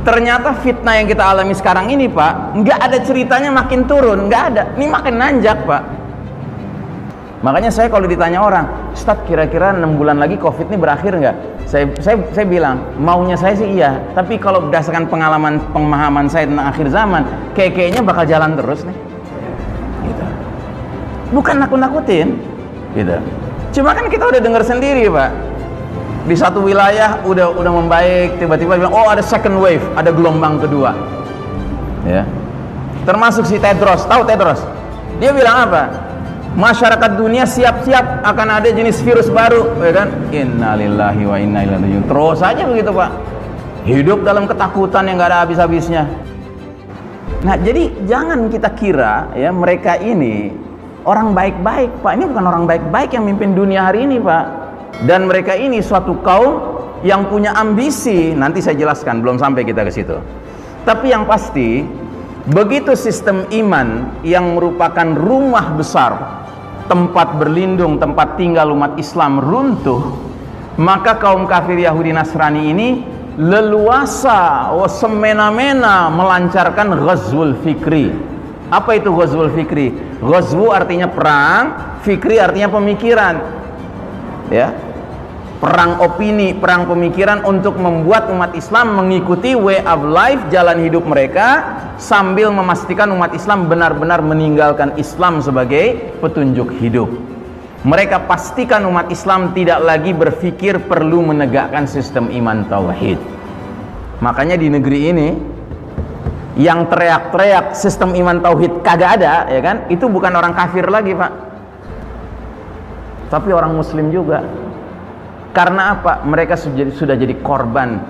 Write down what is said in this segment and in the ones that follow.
Ternyata fitnah yang kita alami sekarang ini, Pak, nggak ada ceritanya makin turun, nggak ada. Ini makin nanjak, Pak. Makanya saya kalau ditanya orang, Ustaz, kira-kira 6 bulan lagi COVID ini berakhir nggak? Saya bilang, maunya saya sih iya. Tapi kalau berdasarkan pemahaman saya tentang akhir zaman, kayaknya bakal jalan terus nih. Gitu. Bukan nakut-nakutin, gitu. Cuma kan kita udah dengar sendiri, Pak. Di satu wilayah udah membaik, tiba-tiba bilang, oh ada second wave, ada gelombang kedua. Ya. Termasuk si Tedros, tahu Tedros? Dia bilang apa? Masyarakat dunia siap-siap akan ada jenis virus baru, ya kan? Innalillahi wa inna ilaihi raji'un. Terus aja begitu, Pak. Hidup dalam ketakutan yang gak ada habis-habisnya. Nah, jadi jangan kita kira ya mereka ini orang baik-baik, Pak. Ini bukan orang baik-baik yang mimpin dunia hari ini, Pak. Dan mereka ini suatu kaum yang punya ambisi. Nanti saya jelaskan, belum sampai kita ke situ. Tapi yang pasti, begitu sistem iman yang merupakan rumah besar, tempat berlindung, tempat tinggal umat Islam runtuh, maka kaum kafir Yahudi Nasrani ini leluasa, semena-mena melancarkan ghazwul fikri. Apa itu ghazwul fikri? Ghazwu artinya perang, fikri artinya pemikiran. Ya. Perang opini, perang pemikiran untuk membuat umat Islam mengikuti way of life, jalan hidup mereka, sambil memastikan umat Islam benar-benar meninggalkan Islam sebagai petunjuk hidup. Mereka pastikan umat Islam tidak lagi berpikir perlu menegakkan sistem iman tauhid. Makanya di negeri ini yang teriak-teriak sistem iman tauhid kagak ada, ya kan? Itu bukan orang kafir lagi, Pak. Tapi orang muslim juga. Karena apa? Mereka sudah jadi korban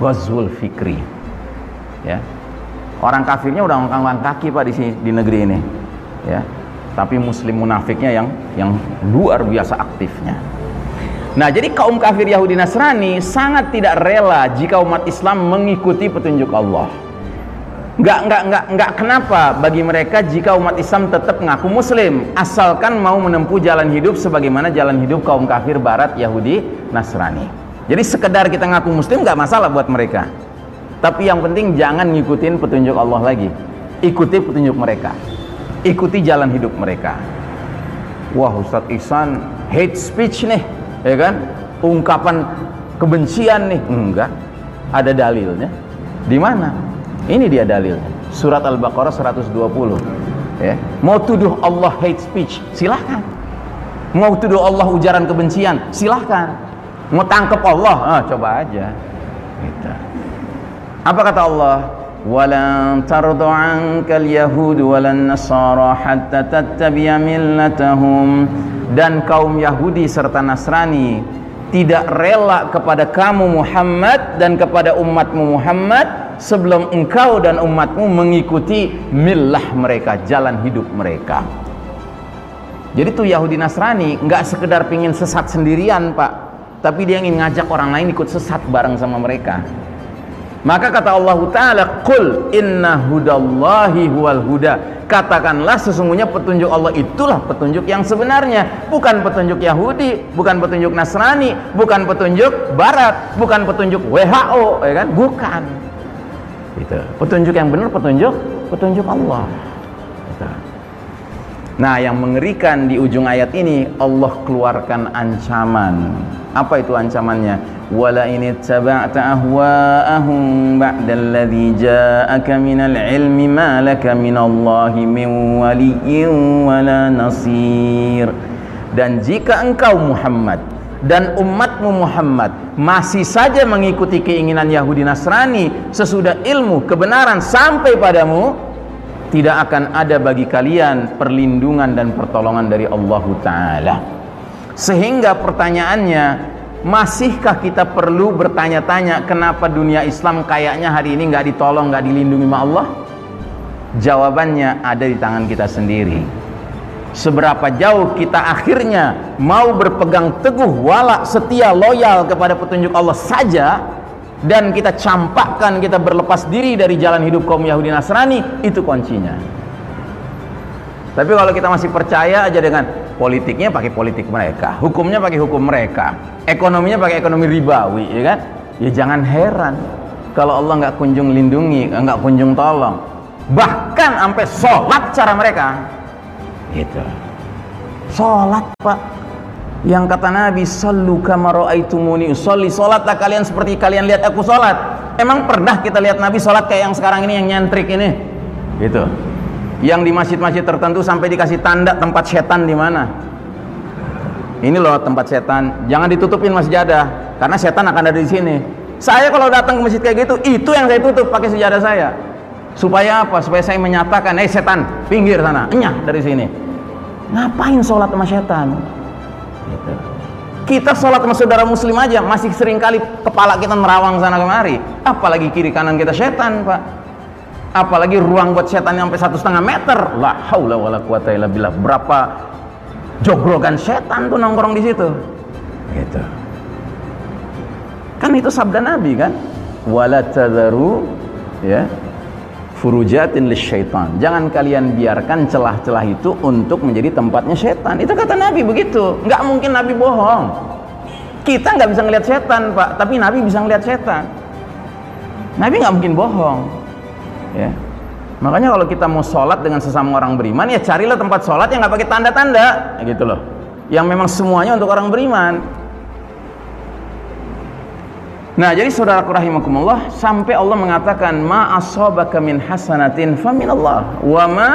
ghazwul fikri. Ya. Orang kafirnya udah ngangkat kaki, Pak, di negeri ini. Ya. Tapi muslim munafiknya yang luar biasa aktifnya. Nah, jadi kaum kafir Yahudi Nasrani sangat tidak rela jika umat Islam mengikuti petunjuk Allah. Enggak kenapa bagi mereka jika umat Islam tetap ngaku muslim, asalkan mau menempuh jalan hidup sebagaimana jalan hidup kaum kafir barat Yahudi Nasrani. Jadi sekedar kita ngaku muslim nggak masalah buat mereka. Tapi yang penting jangan ngikutin petunjuk Allah lagi. Ikuti petunjuk mereka. Ikuti jalan hidup mereka. Wah, Ustadz Ihsan hate speech nih, ya kan? Ungkapan kebencian nih. Enggak. Ada dalilnya. Di mana? Ini dia dalilnya. Surat Al-Baqarah 120. Ya. Mau tuduh Allah hate speech, silahkan. Mau tuduh Allah ujaran kebencian, silahkan. Mau tangkap Allah, coba aja. Gitu. Apa kata Allah? Walan tardu ankal yahud walan nasara hatta tattabi'a millatahum. Dan kaum Yahudi serta Nasrani tidak rela kepada kamu Muhammad dan kepada umatmu Muhammad sebelum engkau dan umatmu mengikuti millah mereka, jalan hidup mereka. Jadi tuh Yahudi Nasrani nggak sekedar pingin sesat sendirian, Pak, tapi dia ingin ngajak orang lain ikut sesat bareng sama mereka. Maka kata Allah Ta'ala, qul inna hudallahi huwal huda. Katakanlah sesungguhnya petunjuk Allah itulah petunjuk yang sebenarnya. Bukan petunjuk Yahudi, bukan petunjuk Nasrani, bukan petunjuk Barat, bukan petunjuk WHO, ya kan? Bukan. Gitu. Petunjuk yang benar petunjuk Allah. Gitu. Nah, yang mengerikan di ujung ayat ini Allah keluarkan ancaman. Apa itu ancamannya? Wala in ittaba'ta ahwa'ahum ba'dalladzi ja'aka minal ilmi ma laka minallahi min waliyyin wala nasir. Dan jika engkau Muhammad dan umatmu Muhammad masih saja mengikuti keinginan Yahudi Nasrani sesudah ilmu kebenaran sampai padamu, tidak akan ada bagi kalian perlindungan dan pertolongan dari Allah Ta'ala. Sehingga pertanyaannya, masihkah kita perlu bertanya-tanya kenapa dunia Islam kayaknya hari ini nggak ditolong, nggak dilindungi sama Allah? Jawabannya ada di tangan kita sendiri. Seberapa jauh kita akhirnya mau berpegang teguh, wala, setia, loyal kepada petunjuk Allah saja, dan kita campakkan, kita berlepas diri dari jalan hidup kaum Yahudi Nasrani, itu kuncinya. Tapi kalau kita masih percaya aja dengan politiknya pakai politik mereka, hukumnya pakai hukum mereka, ekonominya pakai ekonomi ribawi, ya kan? Ya jangan heran kalau Allah nggak kunjung lindungi, nggak kunjung tolong, bahkan sampai sholat cara mereka gitu. Sholat Pak, yang kata Nabi, sallu kama ra'aitumuni usolli, sholatlah kalian seperti kalian lihat aku sholat. Emang pernah kita lihat Nabi sholat kayak yang sekarang ini, yang nyentrik ini gitu, yang di masjid-masjid tertentu sampai dikasih tanda tempat setan di mana. Ini loh tempat setan, jangan ditutupin masjadah karena setan akan ada di sini. Saya kalau datang ke masjid kayak gitu, itu yang saya tutup pakai sejadah saya. Supaya apa? Supaya saya menyatakan, setan, pinggir sana, enyah dari sini. Ngapain sholat sama setan? Gitu. Kita sholat sama saudara muslim aja masih sering kali kepala kita merawang sana kemari, apalagi kiri kanan kita setan Pak. Apalagi ruang buat setan sampai 1,5 meter. La haula wala quwata illa billah. Berapa jogrogan setan tuh nongkrong di situ gitu. Kan itu sabda Nabi kan, wala tadharu ya furujatin lisyaitan, jangan kalian biarkan celah-celah itu untuk menjadi tempatnya setan. Itu kata Nabi begitu. Nggak mungkin Nabi bohong. Kita nggak bisa ngelihat setan Pak, tapi Nabi bisa ngelihat setan. Nabi nggak mungkin bohong ya. Makanya kalau kita mau sholat dengan sesama orang beriman, ya carilah tempat sholat yang nggak pakai tanda-tanda gitu loh, yang memang semuanya untuk orang beriman. Nah, jadi saudaraku rahimakumullah, sampai Allah mengatakan ma asabaka min hasanatin faminallah wa ma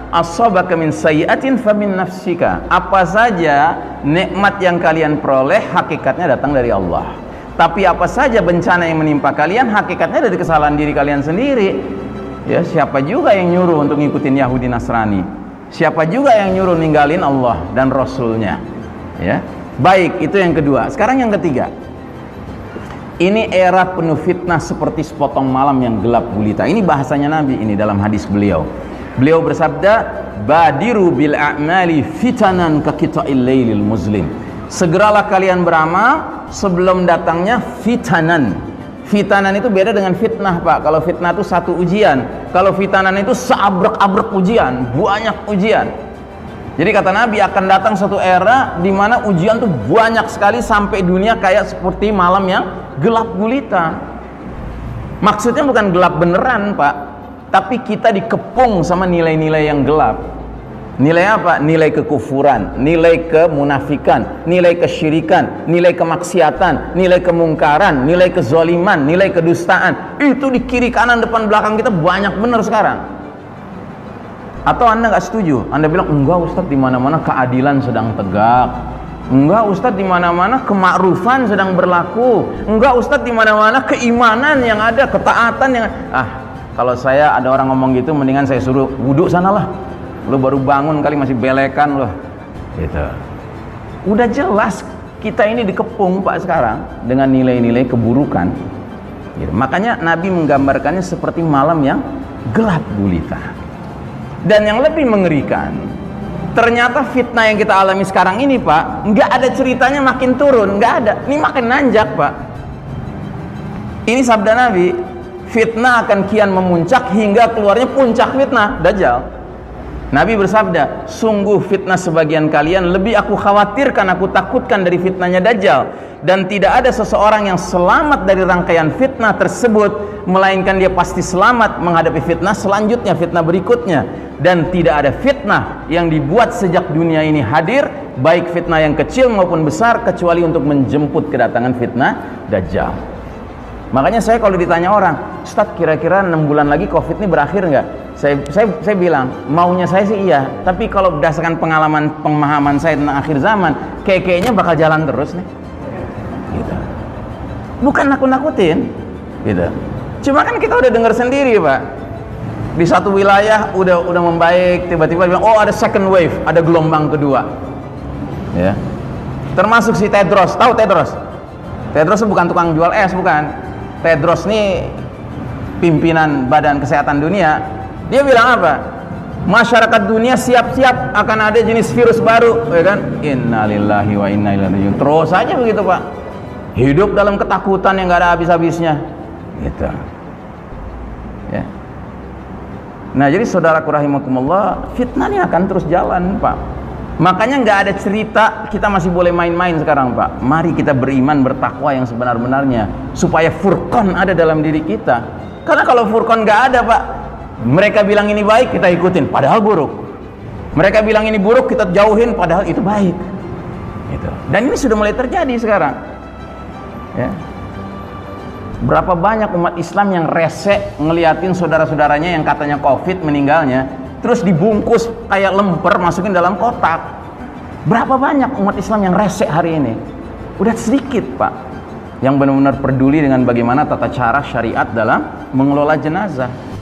asabaka min sayyi'atin famin nafsika. Apa saja nikmat yang kalian peroleh hakikatnya datang dari Allah. Tapi apa saja bencana yang menimpa kalian hakikatnya dari kesalahan diri kalian sendiri. Ya, siapa juga yang nyuruh untuk ngikutin Yahudi Nasrani? Siapa juga yang nyuruh ninggalin Allah dan Rasulnya? Ya. Baik, itu yang kedua. Sekarang yang ketiga. Ini era penuh fitnah seperti sepotong malam yang gelap gulita. Ini bahasanya Nabi ini dalam hadis beliau. Beliau bersabda, badiru bil a'mali fitanan ka qita'il lailil muslim. Segeralah kalian beramal sebelum datangnya fitanan. Fitanan itu beda dengan fitnah Pak. Kalau fitnah itu satu ujian, kalau fitanan itu seabrek-abrek ujian, banyak ujian. Jadi kata Nabi akan datang satu era di mana ujian tuh banyak sekali sampai dunia kayak seperti malam yang gelap gulita. Maksudnya bukan gelap beneran Pak, tapi kita dikepung sama nilai-nilai yang gelap. Nilai apa? Nilai kekufuran, nilai kemunafikan, nilai kesyirikan, nilai kemaksiatan, nilai kemungkaran, nilai kezaliman, nilai kedustaan. Itu di kiri kanan depan belakang kita banyak bener sekarang. Atau Anda nggak setuju? Anda bilang, enggak Ustadz, di mana-mana keadilan sedang tegak. Enggak Ustadz, di mana-mana kemakrufan sedang berlaku. Enggak Ustadz, di mana-mana keimanan yang ada, ketaatan yang kalau saya ada orang ngomong gitu, mendingan saya suruh wudhu sanalah. Lu baru bangun kali masih belekan loh. Gitu. Udah jelas kita ini dikepung Pak sekarang dengan nilai-nilai keburukan. Gitu. Makanya Nabi menggambarkannya seperti malam yang gelap gulita. Dan yang lebih mengerikan, ternyata fitnah yang kita alami sekarang ini Pak, nggak ada ceritanya makin turun, nggak ada. Ini makin nanjak Pak. Ini sabda Nabi, fitnah akan kian memuncak hingga keluarnya puncak fitnah, Dajjal. Nabi bersabda, sungguh fitnah sebagian kalian lebih aku khawatirkan, aku takutkan dari fitnahnya Dajjal. Dan tidak ada seseorang yang selamat dari rangkaian fitnah tersebut, melainkan dia pasti selamat menghadapi fitnah selanjutnya, fitnah berikutnya. Dan tidak ada fitnah yang dibuat sejak dunia ini hadir, baik fitnah yang kecil maupun besar, kecuali untuk menjemput kedatangan fitnah Dajjal. Makanya saya kalau ditanya orang, Ustadz kira-kira 6 bulan lagi COVID ini berakhir nggak? Saya bilang, maunya saya sih iya, tapi kalau berdasarkan pemahaman saya tentang akhir zaman, kayaknya bakal jalan terus nih. Gitu. Bukan nakut-nakutin, gitu. Cuma kan kita udah dengar sendiri Pak, di satu wilayah udah membaik, tiba-tiba bilang, oh ada second wave, ada gelombang kedua. Ya. Termasuk si Tedros, tahu Tedros? Tedros bukan tukang jual es, bukan. Tedros nih pimpinan Badan Kesehatan Dunia. Dia bilang apa? Masyarakat dunia siap-siap akan ada jenis virus baru, ya kan? Innalillahi wa inna ilaihi raji'un. Terus aja begitu Pak. Hidup dalam ketakutan yang gak ada habis-habisnya. Gitu. Ya. Nah, jadi saudaraku rahimakumullah, fitnah ini akan terus jalan Pak. Makanya nggak ada cerita kita masih boleh main-main sekarang, Pak. Mari kita beriman, bertakwa yang sebenar-benarnya, supaya furqan ada dalam diri kita. Karena kalau furqan nggak ada, Pak, mereka bilang ini baik, kita ikutin, padahal buruk. Mereka bilang ini buruk, kita jauhin, padahal itu baik. Gitu. Dan ini sudah mulai terjadi sekarang. Ya. Berapa banyak umat Islam yang resek ngeliatin saudara-saudaranya yang katanya COVID meninggalnya, terus dibungkus kayak lemper, masukin dalam kotak. Berapa banyak umat Islam yang resek hari ini? Udah sedikit, Pak, yang benar-benar peduli dengan bagaimana tata cara syariat dalam mengelola jenazah.